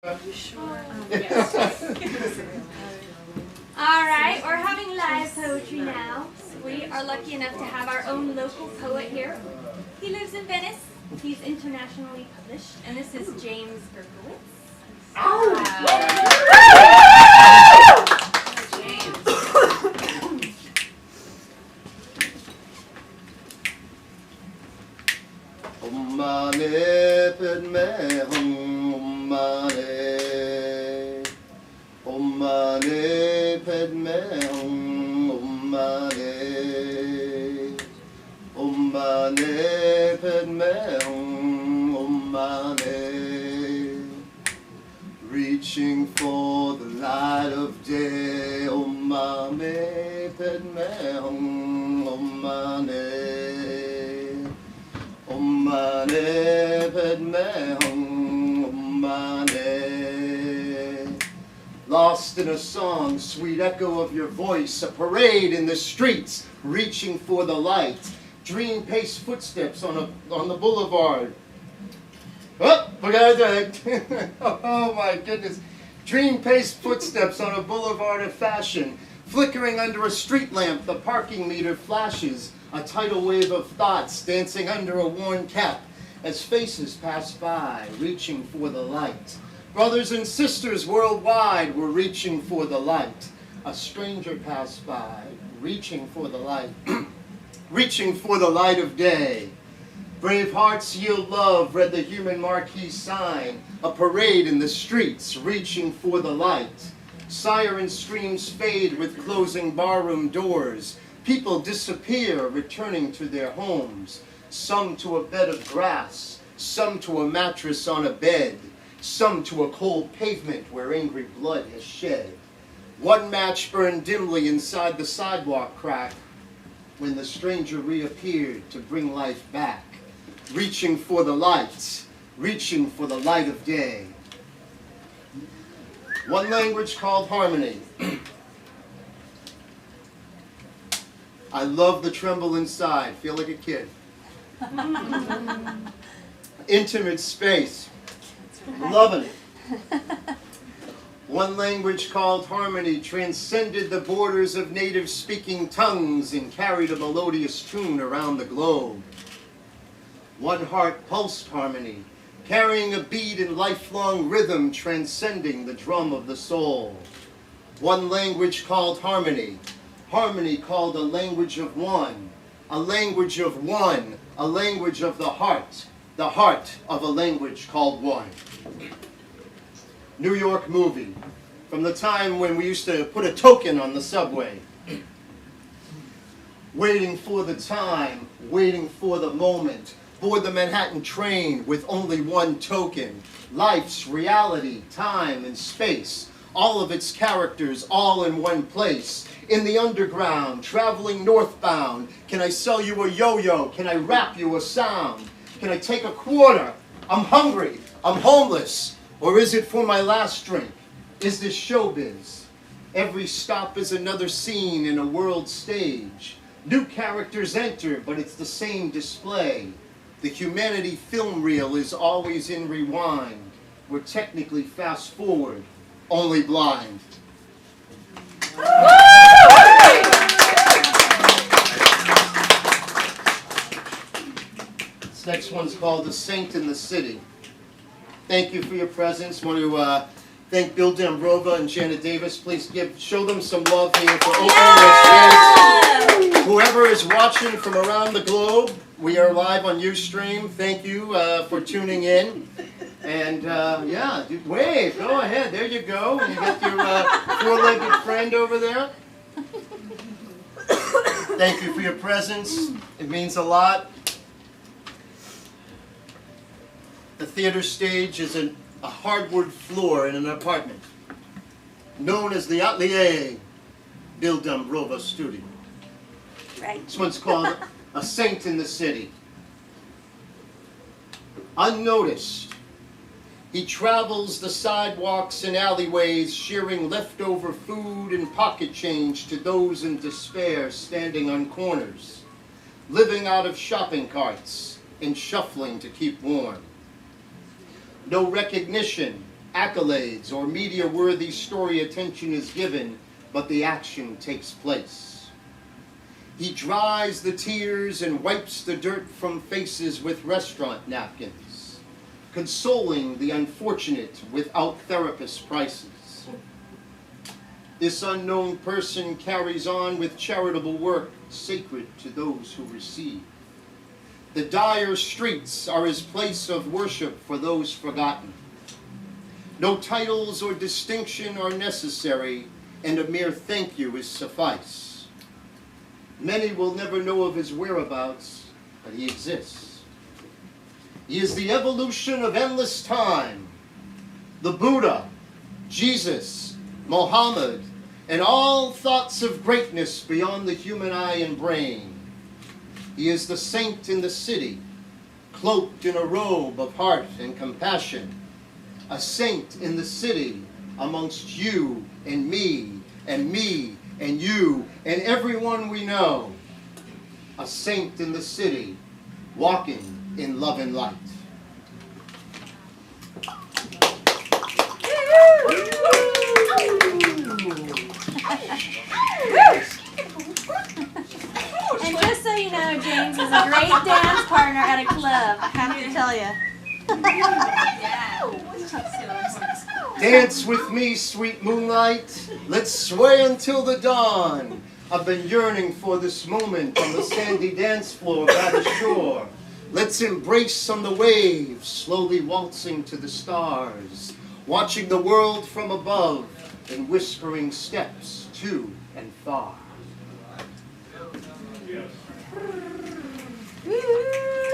Yes. Alright, we're having live poetry now. We are lucky enough to have our own local poet here. He lives in Venice. He's internationally published, and this is James Berkowitz. Mane Padme Mane Padme Mane, reaching for the light of day. Mane Padme Mane Mane Padme Mane. Lost in a song, sweet echo of your voice, a parade in the streets, reaching for the light. Dream-paced footsteps on the boulevard. Oh, oh my goodness. Dream-paced footsteps on a boulevard of fashion. Flickering under a street lamp, the parking meter flashes. A tidal wave of thoughts dancing under a worn cap as faces pass by, reaching for the light. Brothers and sisters worldwide were reaching for the light. A stranger passed by, reaching for the light. Reaching for the light of day. Brave hearts yield love, read the human marquee sign. A parade in the streets, reaching for the light. Siren screams fade with closing barroom doors. People disappear, returning to their homes. Some to a bed of grass, some to a mattress on a bed. Some to a cold pavement where angry blood has shed. One match burned dimly inside the sidewalk crack when the stranger reappeared to bring life back, reaching for the lights, reaching for the light of day. One language called harmony. I love the tremble inside, feel like a kid. Intimate space. Loving it. One language called harmony transcended the borders of native-speaking tongues and carried a melodious tune around the globe. One heart pulsed harmony, carrying a beat in lifelong rhythm transcending the drum of the soul. One language called harmony, harmony called a language of one, a language of one, a language of the heart of a language called one. New York movie, from the time when we used to put a token on the subway. Waiting for the time, waiting for the moment. Board the Manhattan train with only one token. Life's reality, time and space. All of its characters, all in one place. In the underground, traveling northbound. Can I sell you a yo-yo? Can I rap you a sound? Can I take a quarter? I'm hungry. I'm homeless. Or is it for my last drink? Is this showbiz? Every stop is another scene in a world stage. New characters enter, but it's the same display. The humanity film reel is always in rewind. We're technically fast forward, only blind. This next one's called The Saint in the City. Thank you for your presence. I want to thank Bill Dambrova and Jana Davis. Please show them some love here for opening their space. Whoever is watching from around the globe, we are live on Ustream. Thank you for tuning in. And yeah, wave, go ahead. There you go. And you got your four-legged friend over there. Thank you for your presence. It means a lot. The theater stage is a hardwood floor in an apartment, known as the Atelier Bill Dambrova Studio. Right. This one's called A Saint in the City. Unnoticed, he travels the sidewalks and alleyways, sharing leftover food and pocket change to those in despair standing on corners, living out of shopping carts and shuffling to keep warm. No recognition, accolades or media-worthy story attention is given, but the action takes place. He dries the tears and wipes the dirt from faces with restaurant napkins, consoling the unfortunate without therapist prices. This unknown person carries on with charitable work sacred to those who receive. The dire streets are his place of worship for those forgotten. No titles or distinction are necessary, and a mere thank you is suffice. Many will never know of his whereabouts, but he exists. He is the evolution of endless time. The Buddha, Jesus, Mohammed, and all thoughts of greatness beyond the human eye and brain. He is the saint in the city, cloaked in a robe of heart and compassion. A saint in the city amongst you and me and you and everyone we know. A saint in the city, walking in love and light. And just so you know, James is a great dance partner at a club, I have to tell you. Dance with me, sweet moonlight. Let's sway until the dawn. I've been yearning for this moment on the sandy dance floor by the shore. Let's embrace on the waves, slowly waltzing to the stars, watching the world from above and whispering steps to and far.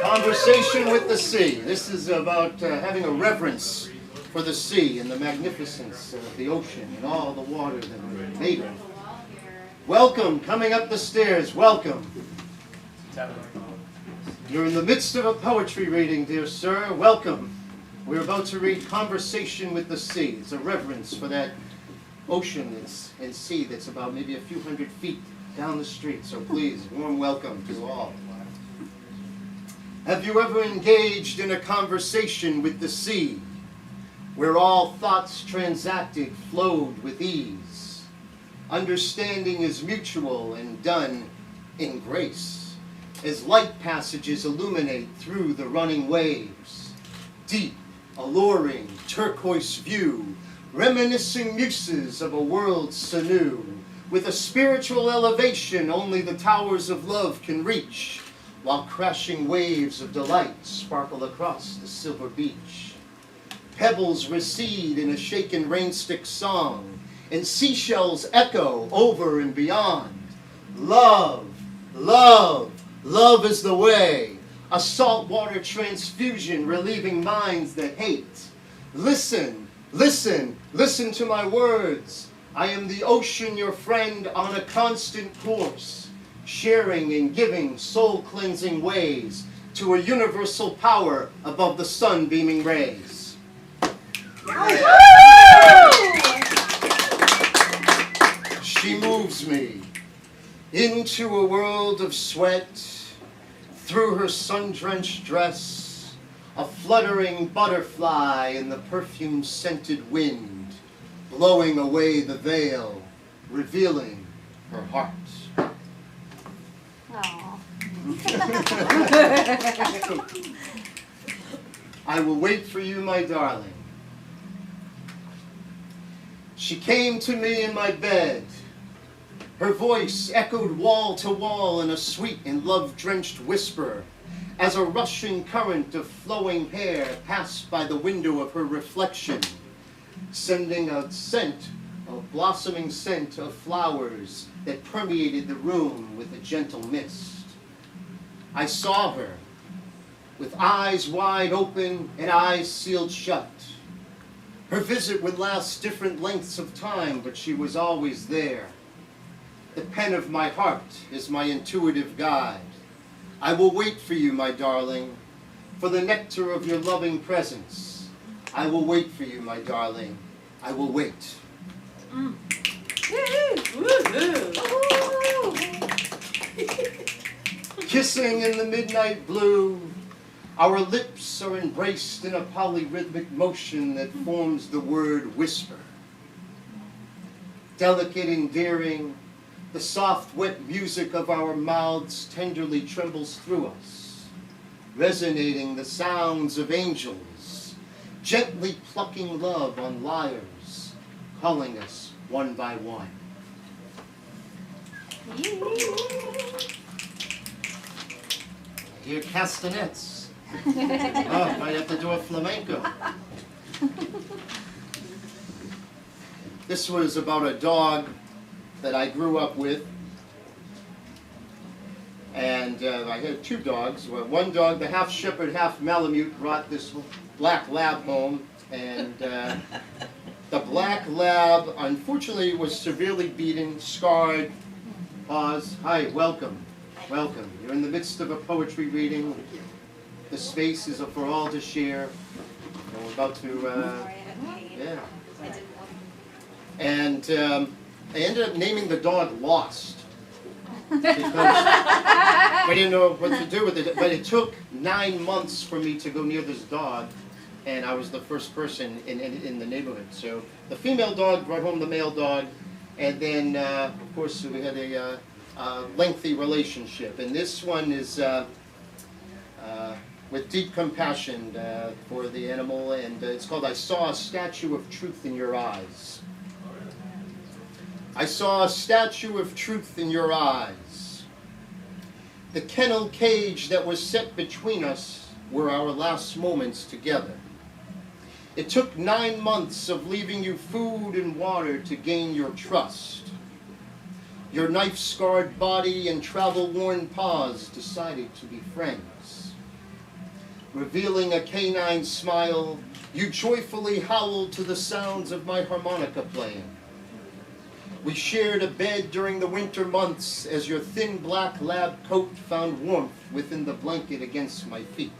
Conversation with the sea. This is about having a reverence for the sea and the magnificence of the ocean and all the water that we're made of. Welcome, coming up the stairs, welcome. You're in the midst of a poetry reading, dear sir. Welcome. We're about to read Conversation with the Sea. It's a reverence for that ocean and sea that's about maybe a few hundred feet down the street. So please, warm welcome to all. Have you ever engaged in a conversation with the sea, where all thoughts transacted flowed with ease? Understanding is mutual and done in grace, as light passages illuminate through the running waves. Deep, alluring, turquoise view, reminiscing muses of a world so new, with a spiritual elevation only the towers of love can reach, while crashing waves of delight sparkle across the silver beach. Pebbles recede in a shaken rainstick song, and seashells echo over and beyond. Love, love, love is the way, a saltwater transfusion relieving minds that hate. Listen, listen, listen to my words. I am the ocean, your friend, on a constant course, sharing and giving soul-cleansing ways to a universal power above the sun-beaming rays. She moves me into a world of sweat, through her sun-drenched dress, a fluttering butterfly in the perfume-scented wind, blowing away the veil, revealing her heart. I will wait for you, my darling. She came to me in my bed. Her voice echoed wall to wall in a sweet and love-drenched whisper, as a rushing current of flowing hair passed by the window of her reflection, sending a scent, a blossoming scent of flowers that permeated the room with a gentle mist. I saw her, with eyes wide open and eyes sealed shut. Her visit would last different lengths of time, but she was always there. The pen of my heart is my intuitive guide. I will wait for you, my darling, for the nectar of your loving presence. I will wait for you, my darling. I will wait. Kissing in the midnight blue, Our lips are embraced in a polyrhythmic motion that forms the word whisper. Delicate, endearing, the soft, wet music of our mouths tenderly trembles through us, resonating the sounds of angels, gently plucking love on lyres, calling us one by one. I hear castanets. Oh, might have to do a flamenco. This was about a dog that I grew up with. And I had two dogs. Well, one dog, the half shepherd, half Malamute, brought this black lab home. And the black lab, unfortunately, was severely beaten, scarred. Pause. Hi, welcome. Welcome. You're in the midst of a poetry reading. The space is for all to share. And we're about to, yeah. And I ended up naming the dog Lost. Because I didn't know what to do with it. But it took 9 months for me to go near this dog. And I was the first person in the neighborhood. So the female dog brought home the male dog. And then, of course, we had a lengthy relationship. And this one is with deep compassion for the animal. And it's called I Saw a Statue of Truth in Your Eyes. I saw a statue of truth in your eyes. The kennel cage that was set between us were our last moments together. It took 9 months of leaving you food and water to gain your trust. Your knife-scarred body and travel-worn paws decided to be friends. Revealing a canine smile, you joyfully howled to the sounds of my harmonica playing. We shared a bed during the winter months as your thin black lab coat found warmth within the blanket against my feet.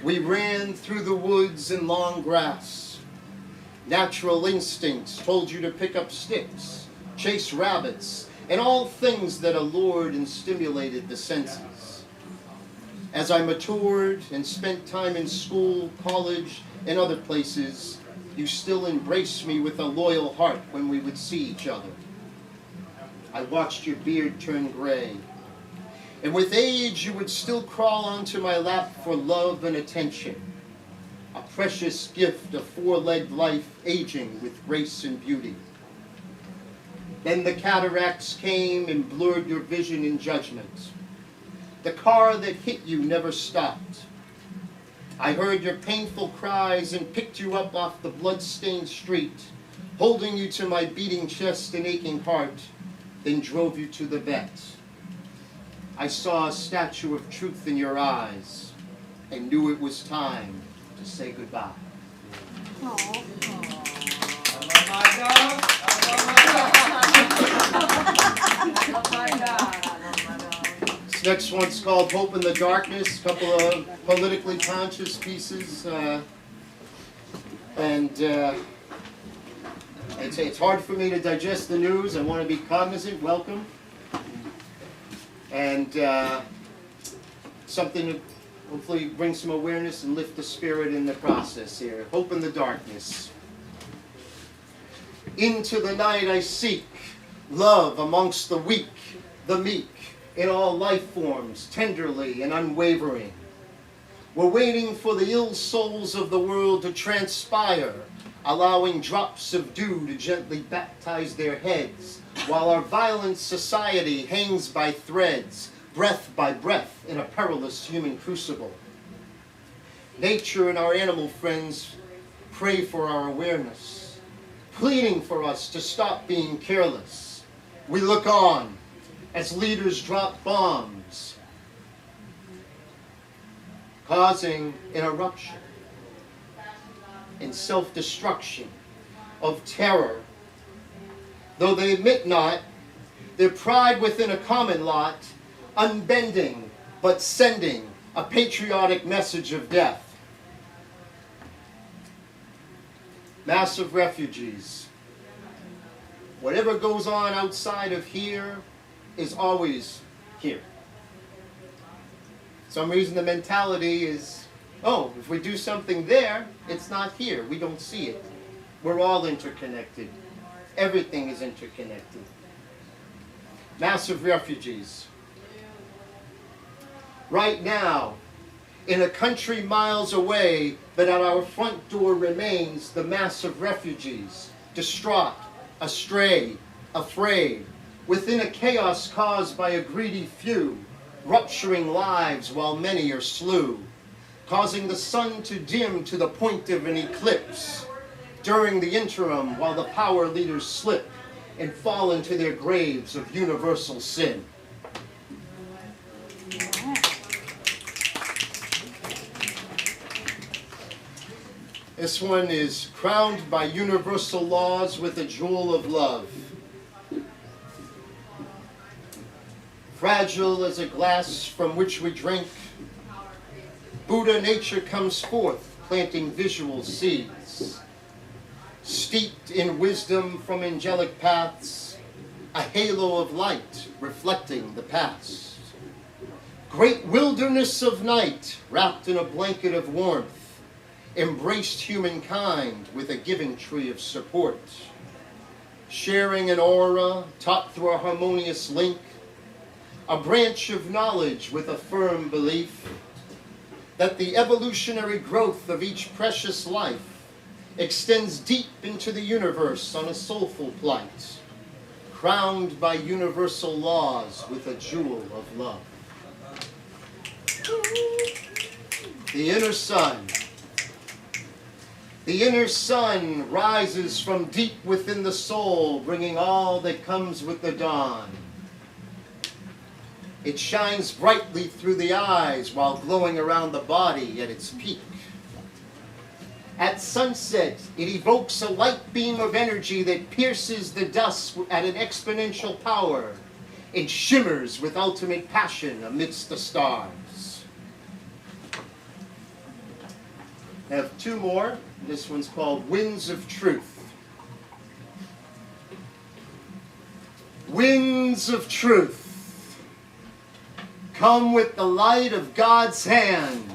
We ran through the woods and long grass. Natural instincts told you to pick up sticks, chase rabbits, and all things that allured and stimulated the senses. As I matured and spent time in school, college, and other places, you still embraced me with a loyal heart when we would see each other. I watched your beard turn gray. And with age, you would still crawl onto my lap for love and attention. A precious gift of four-legged life aging with grace and beauty. Then the cataracts came and blurred your vision and judgment. The car that hit you never stopped. I heard your painful cries and picked you up off the blood-stained street, holding you to my beating chest and aching heart, then drove you to the vet. I saw a statue of truth in your eyes and knew it was time to say goodbye. Aww. I love my dog. I love my dog. This next one's called Hope in the Darkness, a couple of politically conscious pieces. It's hard for me to digest the news. I want to be cognizant. Welcome. And something to hopefully bring some awareness and lift the spirit in the process here. Hope in the darkness. Into the night I seek love amongst the weak, the meek, in all life forms, tenderly and unwavering. We're waiting for the ill souls of the world to transpire, allowing drops of dew to gently baptize their heads, while our violent society hangs by threads, breath by breath, in a perilous human crucible. Nature and our animal friends pray for our awareness, pleading for us to stop being careless. We look on as leaders drop bombs, causing an eruption and self-destruction of terror. Though they admit not, their pride within a common lot, unbending but sending a patriotic message of death. Massive refugees. Whatever goes on outside of here is always here. Some reason the mentality is, oh, if we do something there, it's not here. We don't see it. We're all interconnected. Everything is interconnected. Massive refugees. Right now, in a country miles away, but at our front door remains the mass of refugees, distraught, astray, afraid, within a chaos caused by a greedy few, rupturing lives while many are slew, causing the sun to dim to the point of an eclipse, during the interim while the power leaders slip and fall into their graves of universal sin. This one is crowned by universal laws with a jewel of love. Fragile as a glass from which we drink, Buddha nature comes forth, planting visual seeds. Steeped in wisdom from angelic paths, a halo of light reflecting the past. Great wilderness of night, wrapped in a blanket of warmth, embraced humankind with a giving tree of support. Sharing an aura taught through a harmonious link, a branch of knowledge with a firm belief that the evolutionary growth of each precious life extends deep into the universe on a soulful plight, crowned by universal laws with a jewel of love. The inner sun. The inner sun rises from deep within the soul, bringing all that comes with the dawn. It shines brightly through the eyes while glowing around the body at its peak. At sunset, it evokes a light beam of energy that pierces the dusk at an exponential power. It shimmers with ultimate passion amidst the stars. I have two more. This one's called Winds of Truth. Winds of truth, come with the light of God's hand.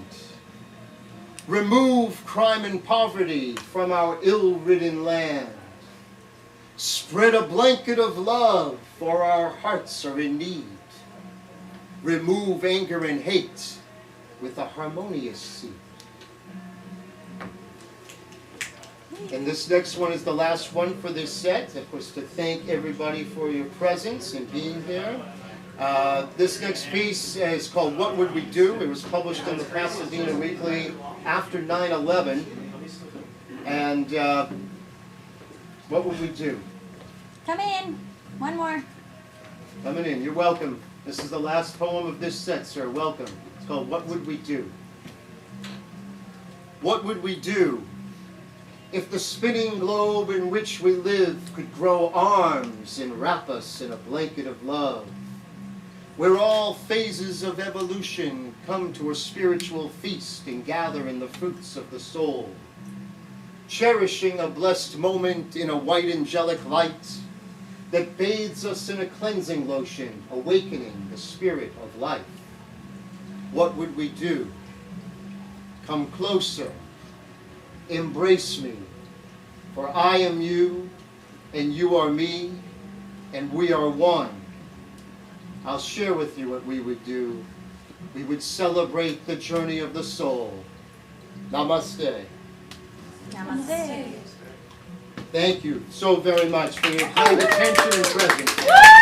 Remove crime and poverty from our ill-ridden land. Spread a blanket of love, for our hearts are in need. Remove anger and hate with a harmonious seed. And this next one is the last one for this set. Of course, to thank everybody for your presence and being here. This next piece is called What Would We Do? It was published in the Pasadena Weekly after 9/11. And what would we do? Come in. One more. Coming in. You're welcome. This is the last poem of this set, sir. Welcome. It's called What Would We Do? What would we do if the spinning globe in which we live could grow arms and wrap us in a blanket of love, where all phases of evolution come to a spiritual feast and gather in the fruits of the soul, cherishing a blessed moment in a white angelic light that bathes us in a cleansing lotion, awakening the spirit of life? What would we do? Come closer, embrace me, for I am you, and you are me, and we are one. I'll share with you what we would do. We would celebrate the journey of the soul. Namaste. Namaste. Thank you so very much for your kind attention and presence.